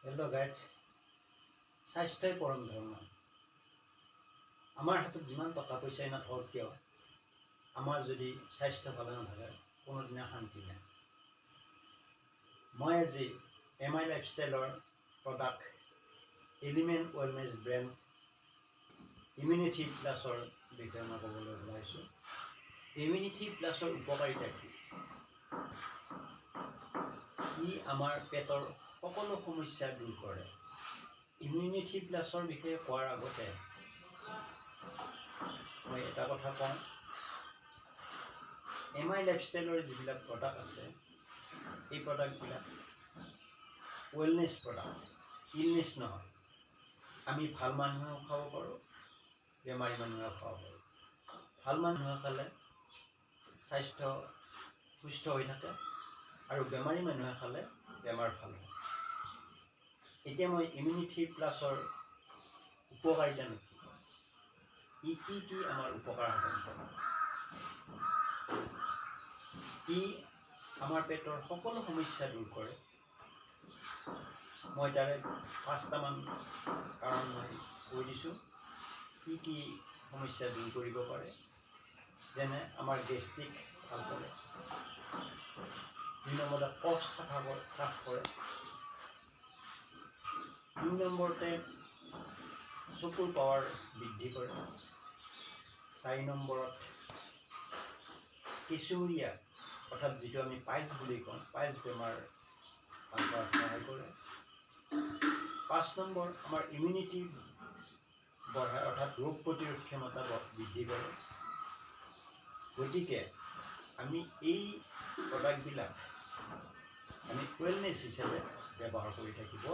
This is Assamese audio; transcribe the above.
হেল্ল' গাইজ, স্বাস্থ্যই পৰম ধৰ্ম। আমাৰ হাতত যিমান টকা পইচাই নাথাকক কিয়, আমাৰ যদি স্বাস্থ্য ভালে নাথাকে কোনোদিনা শান্তি নাই। মই আজি MI লাইফষ্টাইলৰ product element wellness brand immunity প্লাছৰ বিষয়ে মই ক'বলৈ ওলাইছোঁ। ইমিউনিটি প্লাছৰ উপকাৰিতা কি? ই আমাৰ পেটৰ সকলো সমস্যা দূৰ কৰে। ইমিউনিটি প্লাছৰ বিষয়ে কোৱাৰ আগতে মই এটা কথা কওঁ, MI লাইফষ্টাইলৰ যিবিলাক প্ৰডাক্ট আছে, এই প্ৰডাক্টবিলাক ৱেলনেছ প্ৰডাক্ট, ইলনেছ নহয়। আমি ভাল মানুহেও খাব পাৰোঁ, বেমাৰী মানুহেও খাব পাৰোঁ। ভাল মানুহে খালে স্বাস্থ্য সুস্থ হৈ থাকে আৰু বেমাৰী মানুহে খালে বেমাৰ ভাল হয়। এতিয়া মই ইমিউনিটি প্লাছৰ উপকাৰিতা নেকি, ই কি আমাৰ উপকাৰ সাধন কৰে। ই আমাৰ পেটৰ সকলো সমস্যা দূৰ কৰে। মই তাৰে 5টামান কাৰণ মই কৈ দিছোঁ, কি সমস্যা দূৰ কৰিব পাৰে। যেনে আমাৰ গেষ্ট্ৰিক ভাল কৰে, 2 নম্বৰতে কফ চাফ কৰে, 3 নম্বৰতে চকুৰ পাৱাৰ বৃদ্ধি কৰে, 4 নম্বৰত কেঁচুৰীয়া অৰ্থাৎ যিটো আমি পাইলছ বুলি কওঁ, পাইলছ বেমাৰ ভাল কৰাত সহায় কৰে, 5 নম্বৰ আমাৰ ইমিউনিটি বঢ়ায় অৰ্থাৎ ৰোগ প্ৰতিৰোধ ক্ষমতা বৃদ্ধি কৰে। গতিকে আমি এই প্ৰডাক্টবিলাক আমি ৱেলনেছ হিচাপে ব্যৱহাৰ কৰি থাকিব